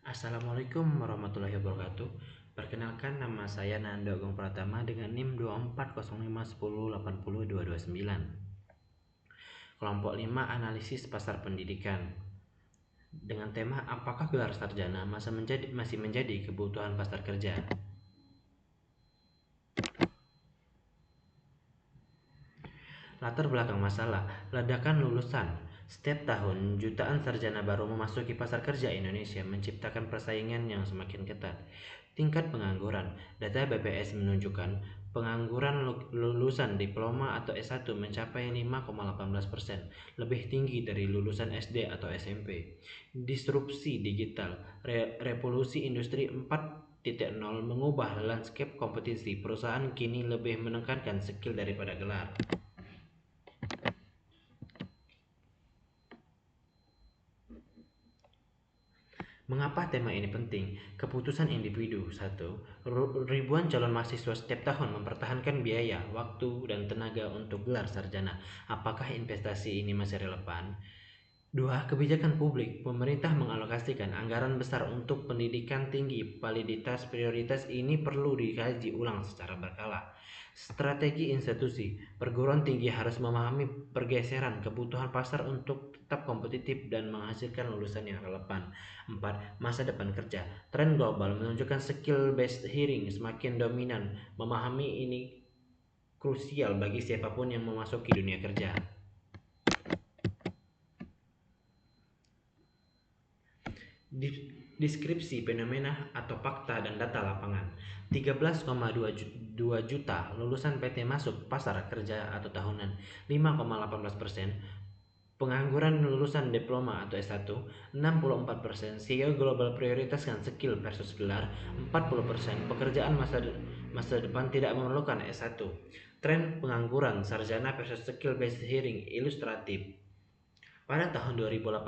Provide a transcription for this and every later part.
Assalamualaikum warahmatullahi wabarakatuh. Perkenalkan, nama saya Nanda Agung Pratama dengan NIM 240510802229. Kelompok 5, analisis pasar pendidikan. Dengan tema apakah gelar sarjana masih menjadi kebutuhan pasar kerja? Latar belakang masalah, ledakan lulusan. Setiap tahun, jutaan sarjana baru memasuki pasar kerja Indonesia, menciptakan persaingan yang semakin ketat. Tingkat pengangguran. Data BPS menunjukkan pengangguran lulusan diploma atau S1 mencapai 5,18%, lebih tinggi dari lulusan SD atau SMP. Disrupsi digital. Revolusi industri 4.0 mengubah landscape kompetisi. Perusahaan kini lebih menekankan skill daripada gelar. Mengapa tema ini penting? Keputusan individu. 1. Ribuan calon mahasiswa setiap tahun mempertahankan biaya, waktu, dan tenaga untuk gelar sarjana. Apakah investasi ini masih relevan? 2. Kebijakan publik. Pemerintah mengalokasikan anggaran besar untuk pendidikan tinggi. Validitas prioritas ini perlu dikaji ulang secara berkala. Strategi institusi. Perguruan tinggi harus memahami pergeseran kebutuhan pasar untuk tetap kompetitif dan menghasilkan lulusan yang relevan. 4. Masa depan kerja. Tren global menunjukkan skill based hiring semakin dominan. Memahami ini krusial bagi siapapun yang memasuki dunia kerja. Deskripsi fenomena atau fakta dan data lapangan. 13,2 juta lulusan PT masuk pasar kerja atau tahunan, 5,18%. Pengangguran lulusan diploma atau S1, 64%. CEO global prioritaskan skill versus gelar, 40%. Pekerjaan masa depan tidak memerlukan S1. Tren pengangguran sarjana versus skill based hiring ilustratif. Pada tahun 2018,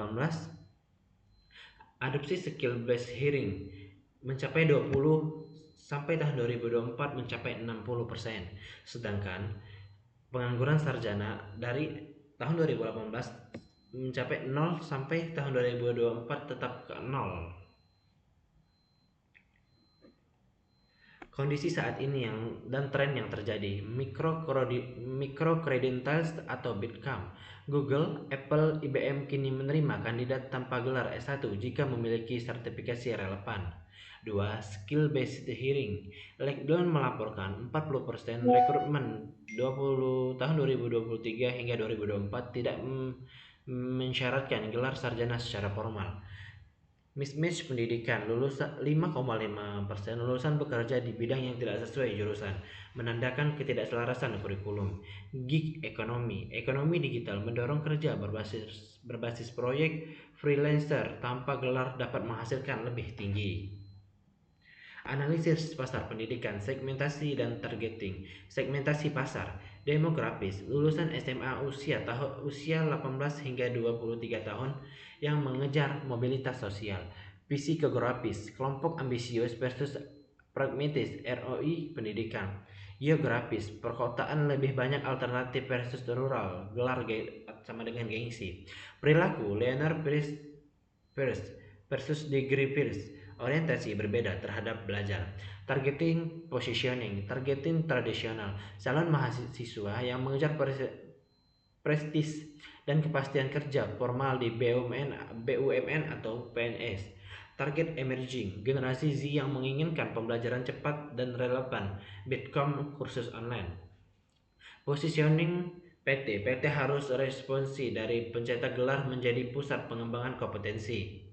adopsi skill based hiring mencapai 20, sampai tahun 2024 mencapai 60%. Sedangkan pengangguran sarjana dari tahun 2018 mencapai 0 sampai tahun 2024 tetap ke 0. Kondisi saat ini dan tren yang terjadi, microcredentials atau Bitcamp. Google, Apple, IBM kini menerima kandidat tanpa gelar S1 jika memiliki sertifikasi relevan. 2. Skill based hiring. Blackstone melaporkan 40% rekrutmen tahun 2023 hingga 2024 tidak mensyaratkan gelar sarjana secara formal. Mismatch pendidikan. 5,5% lulusan bekerja di bidang yang tidak sesuai jurusan, menandakan ketidakselarasan kurikulum. Gig ekonomi. Ekonomi digital mendorong kerja berbasis proyek. Freelancer tanpa gelar dapat menghasilkan lebih tinggi. Analisis pasar pendidikan, segmentasi dan targeting. Segmentasi pasar. Demografis, lulusan SMA usia 18 hingga 23 tahun yang mengejar mobilitas sosial. Psikografis, kelompok ambisius versus pragmatis, ROI pendidikan. Geografis, perkotaan lebih banyak alternatif versus rural, gelar sama dengan gengsi. Perilaku, Leonard Pierce versus degree Pierce, orientasi berbeda terhadap belajar. Targeting positioning, targeting tradisional, calon mahasiswa yang mengejar prestis dan kepastian kerja formal di BUMN atau PNS. Target emerging, generasi Z yang menginginkan pembelajaran cepat dan relevan, Bitkom kursus online. Positioning PT harus responsi dari pencetak gelar menjadi pusat pengembangan kompetensi.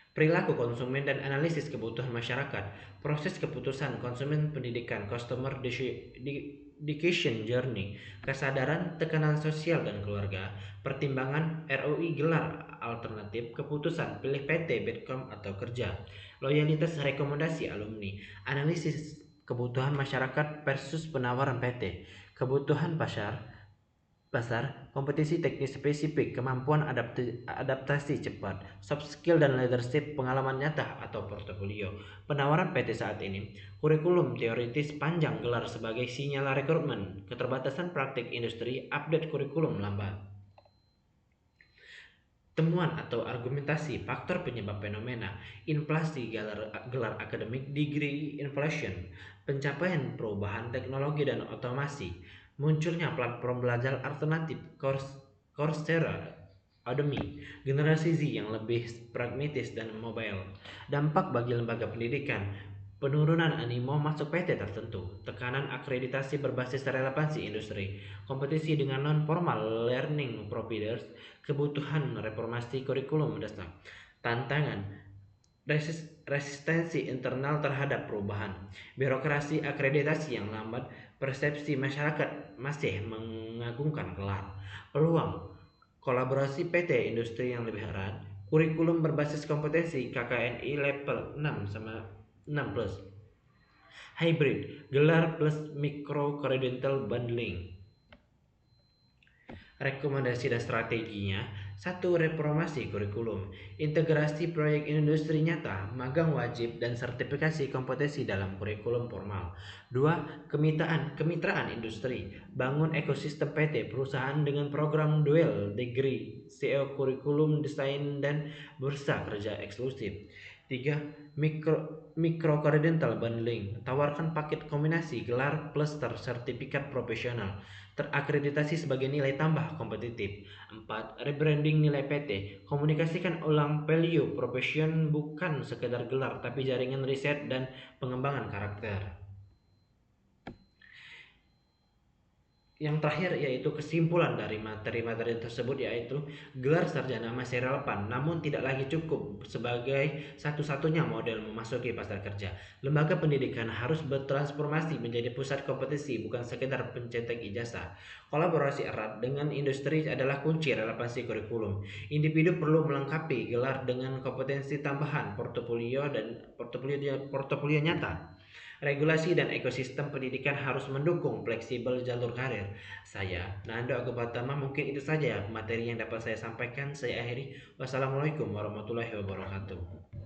Perilaku konsumen dan analisis kebutuhan masyarakat. Proses keputusan konsumen pendidikan, customer decision journey, kesadaran, tekanan sosial dan keluarga, pertimbangan ROI gelar alternatif, keputusan pilih PT, Bitkom atau kerja, loyalitas rekomendasi alumni, analisis kebutuhan masyarakat versus penawaran PT, kebutuhan pasar, kompetisi teknis spesifik, kemampuan adaptasi cepat, soft skill dan leadership, pengalaman nyata atau portofolio. Penawaran PT saat ini, kurikulum teoritis panjang, gelar sebagai sinyal rekrutmen, keterbatasan praktik industri, update kurikulum lambat. Temuan atau argumentasi faktor penyebab fenomena inflasi gelar akademik degree inflation, pencapaian perubahan teknologi dan otomasi, munculnya platform belajar alternatif Coursera, Udemy, generasi Z yang lebih pragmatis dan mobile, dampak bagi lembaga pendidikan, penurunan animo masuk PT tertentu, tekanan akreditasi berbasis relevansi industri, kompetisi dengan non-formal learning providers, kebutuhan reformasi kurikulum mendesak, tantangan resistensi internal terhadap perubahan, birokrasi akreditasi yang lambat, persepsi masyarakat masih mengagungkan gelar, peluang kolaborasi PT industri yang lebih erat, kurikulum berbasis kompetensi KKNI level 6 sama 6 plus, hybrid, gelar plus micro credential bundling. Rekomendasi dan strateginya: 1. Reformasi kurikulum, integrasi proyek industri nyata, magang wajib, dan sertifikasi kompetensi dalam kurikulum formal. 2. Kemitraan industri, bangun ekosistem PT perusahaan dengan program dual degree, CEO kurikulum desain dan bursa kerja eksklusif. 3. Micro credential bundling, tawarkan paket kombinasi gelar plus sertifikat profesional terakreditasi sebagai nilai tambah kompetitif. 4. Rebranding nilai PT, komunikasikan ulang value profession bukan sekedar gelar tapi jaringan riset dan pengembangan karakter. Yang terakhir yaitu kesimpulan dari materi-materi tersebut, yaitu gelar sarjana masih relevan namun tidak lagi cukup sebagai satu-satunya model memasuki pasar kerja. Lembaga pendidikan harus bertransformasi menjadi pusat kompetisi bukan sekedar pencetak ijazah. Kolaborasi erat dengan industri adalah kunci relevansi kurikulum. Individu perlu melengkapi gelar dengan kompetensi tambahan, portofolio nyata. Regulasi dan ekosistem pendidikan harus mendukung fleksibel jalur karir. Saya, Nando Agus Pratama, mungkin itu saja materi yang dapat saya sampaikan. Saya akhiri. Wassalamualaikum warahmatullahi wabarakatuh.